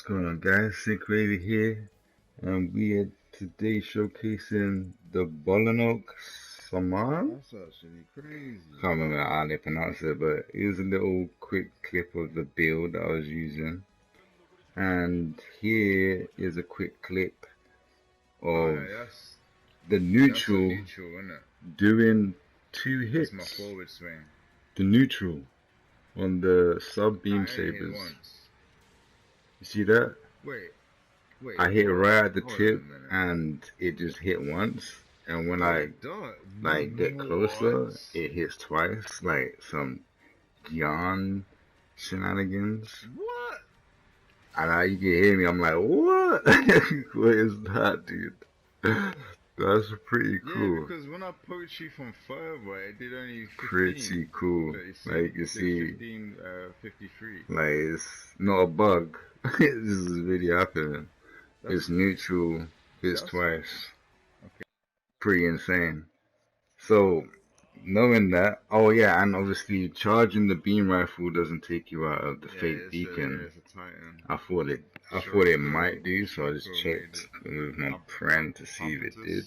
going on, guys? Sync-WaVey here, and we are today showcasing the Bolinoak Sammahn. That's actually crazy. Can't remember how they pronounce it, but here's a little quick clip of the build that I was using, and here is a quick clip of the neutral, isn't it? doing 2 hits. That's my forward swing. The neutral on the sub beam sabers. You see that? Wait. I hit right at the tip and it just hit once, and when I get closer, it hits twice, like some yawn shenanigans. What? And you can hear me, I'm like, what? What is that, dude? That's pretty cool. Yeah, because when I poked you from further, it did only 15. Pretty cool. Like you see, 15, 53. like it's not a bug. This is really happening. It's neutral, hits twice. Okay. Pretty insane. So, knowing that, oh yeah, and obviously charging the beam rifle doesn't take you out of the fake beacon. It's a Titan. I thought it might do, so I just checked with my friend to see if it did.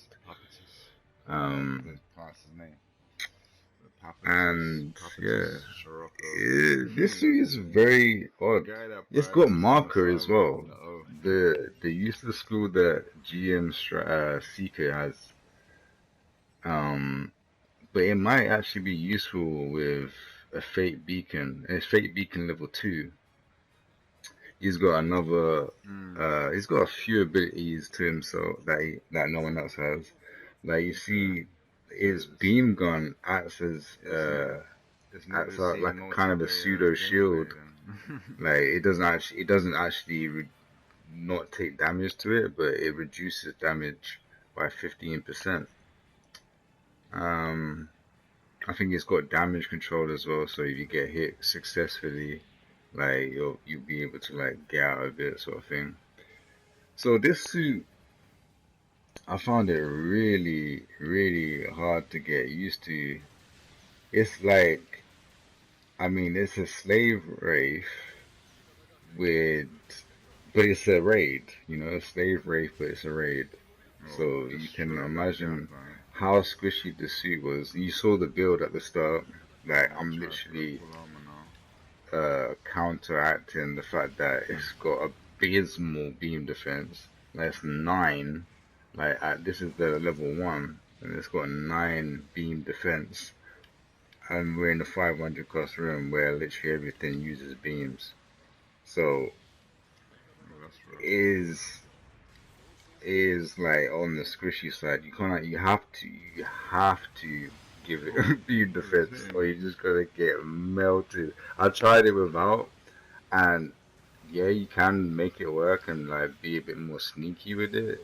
And yeah, this is very odd. It's got marker as well. The useless school that GM Seeker has, but it might actually be useful with a fake beacon. And it's fake beacon level 2. He's got another. He's got a few abilities to him, so that no one else has. Like you see, his beam gun acts as like kind of a pseudo shield. Like it doesn't actually not take damage to it, but it reduces damage by 15%. I think it's got damage control as well, so if you get hit successfully, like you'll be able to like get out of it, sort of thing. So this suit, I found it really, really hard to get used to. It's like, I mean, it's a slave wraith but it's a raid, you know, a slave wraith, but it's a raid. So you can imagine how squishy the suit was. You saw the build at the start. Like I'm literally counteracting the fact that it's got abysmal beam defense. That's 9. Like this is the level 1, and it's got 9 beam defense. And we're in the 500 cost room where literally everything uses beams. So is like on the squishy side. You have to give it beam defense, or you're just gonna get melted. I tried it without, and yeah, you can make it work and like be a bit more sneaky with it.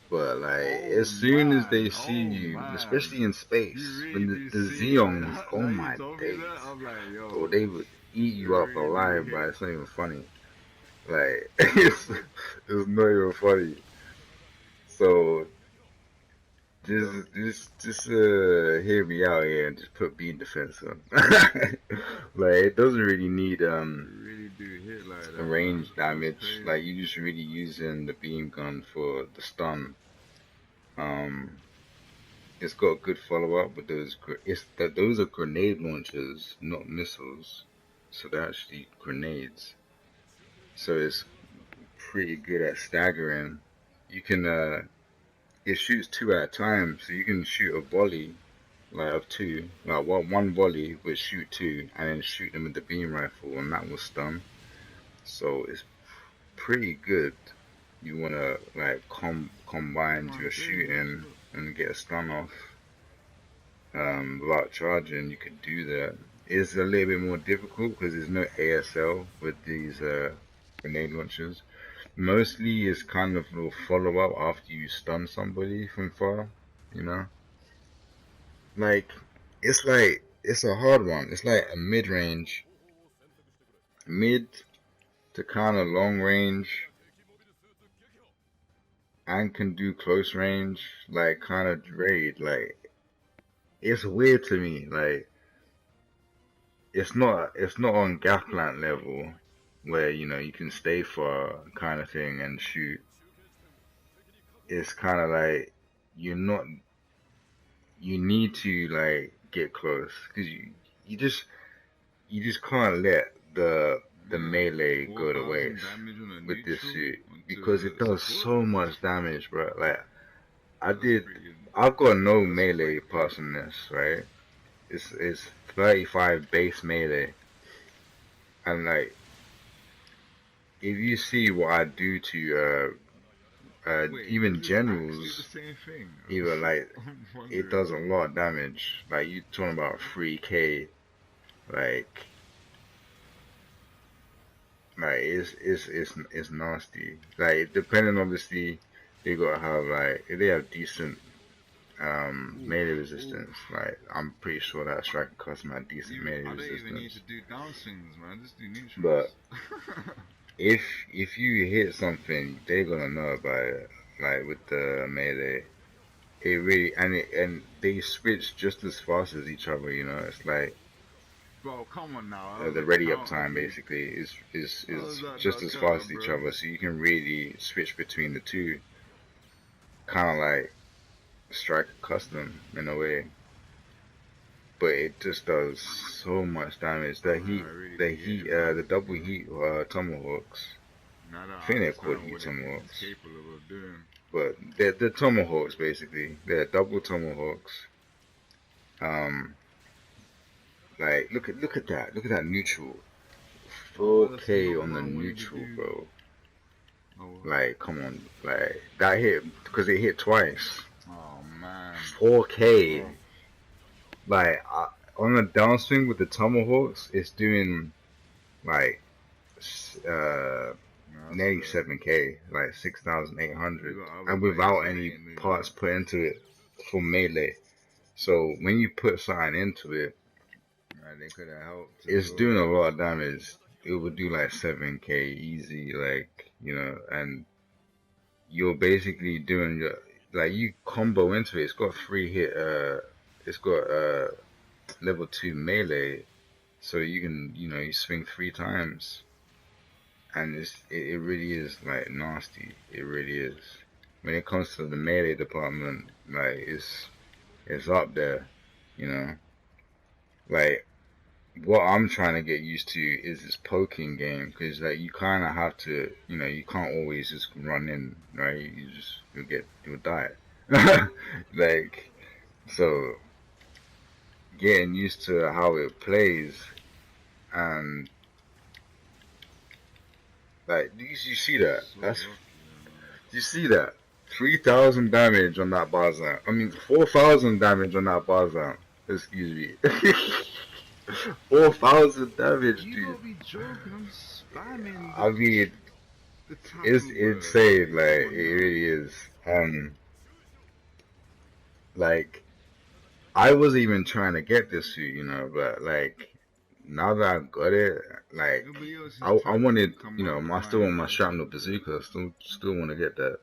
But like as soon as they see you, especially in space, when the Xeons, oh my days, or they would eat you up alive, but it's not even funny. Like it's not even funny. So just hear me out here and just put beam defense on. Like it doesn't really need range damage. Like you just really using the beam gun for the stun. It's got good follow up, but those are grenade launchers, not missiles. So they're actually grenades. So it's pretty good at staggering. You can it shoots 2 at a time, so you can shoot a volley like of 2, like one volley would shoot 2, and then shoot them with the beam rifle, and that will stun. So it's pretty good. You wanna like combine your shooting and get a stun off without charging. You could do that. It's a little bit more difficult because there's no ASL with these grenade launchers. Mostly it's kind of a follow up after you stun somebody from far, you know. Like it's a hard one. It's like a mid to kind of long range, and can do close range, like kind of raid. Like it's weird to me. Like it's not on Gaplant level, where you know you can stay far kind of thing and shoot. It's kind of like you're not. You need to like get close because you just can't let the Yeah, melee go to 4,000 waste damage on a with this neutral suit because onto it does support. so much damage, bro. Like I That's did, pretty. I've got no That's melee quite good. parts in this, right? It's 35 base melee, and like if you see what I do to Wait, even does it actually the generals, same thing? even like I'm it wondering. does a lot of damage. Like you talking about 3K, like it's nasty. Like depending obviously they gotta have like if they have decent Oof, melee oof. resistance, like I'm pretty sure that striker custom had decent melee I don't even need to resistance. do downswings, man. Just do But neutrals. if you hit something, they're gonna know about it. Like with the melee, it really and they switch just as fast as each other. You know, it's like Bro, come on now. How's the that ready up counter, time dude? basically How's is that just not as counter, fast as each bro? other. So you can really switch between the two, kind of like strike custom in a way. But it just does so much damage. Man, I really be getting The mad, double bro. heat tomahawks. Now that I I think they're called understand heat what it's tomahawks, capable of doing. but they're tomahawks basically. They're double tomahawks. Um, like look at that neutral. Oh, that's 4K not on what the I wanted to neutral, do. bro. Oh, Like, come on, like that hit because it hit twice. oh man. 4K, Bro, like on the downswing with the tomahawks, it's doing like uh that's nearly 7K, like we 6,800, got other and players without that any ain't moving parts up. put into it for melee. So when you put something into it, Right, they could have helped as it's well. doing a lot of damage. It would do like 7K easy, like you know, and you're basically doing your like you combo into it. It's got three hit. It's got level 2 melee, so you can you know you swing 3 times, and it really is like nasty. It really is. When it comes to the melee department, like it's up there. You know, like what I'm trying to get used to is this poking game because like you kind of have to, you know, you can't always just run in, right? You'll die. Like so, getting used to how it plays and like you see that? So That's lucky, man. you see that? 3,000 damage on that Barzan. I mean 4,000 damage on that Barzan. Excuse me. 4,000 damage, You dude. gotta be joking. I'm spamming I mean, the it's tackle bird. insane, Like, like come it on now. really is. Like I wasn't even trying to get this suit, you know, but like now that I got it, like Nobody else's I tackle wanted, can come you out know, of I still want mine. my That's shrapnel all good. bazooka, still want to get that.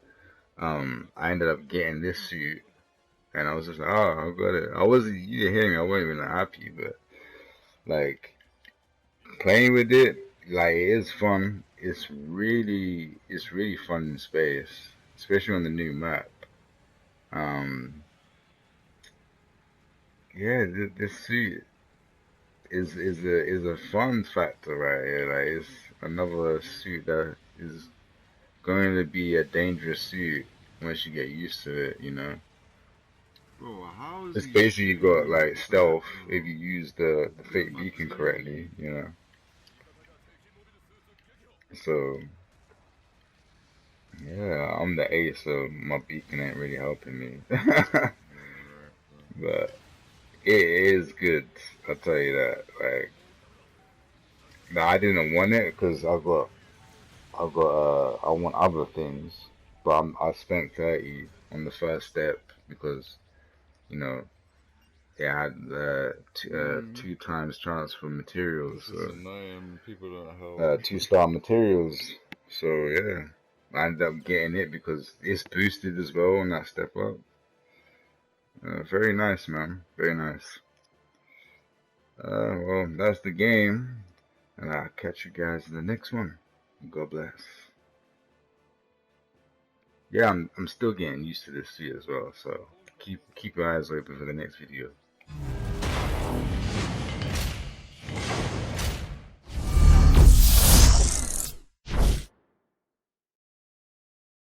I ended up getting this suit, and I was just like, oh, I got it. I wasn't, you didn't hear me, I wasn't even happy, but like playing with it, like it is fun. It's really fun in space, especially on the new map. Um, yeah, this suit is a fun factor right here. Like it's another suit that is going to be a dangerous suit once you get used to it. You know, Bro, how is it's he basically you shooting got me like like that, stealth if bro? you use the Look at fake my beacon TV. correctly. You know, so yeah, I'm the ace, so my beacon ain't really helping me, Yeah, right, bro. but it is good. I'll tell you that. Like, no, I didn't want it because I want other things, but I spent 30 on the first step because you know it had Mm. 2 times transfer materials, It's just so annoying. People don't help. 2-star materials. So yeah, I ended up getting it because it's boosted as well on that step up. Very nice, man. Very nice. Well, that's the game. And I'll catch you guys in the next one. God bless. Yeah, I'm still getting used to this feed as well, so keep your eyes open for the next video.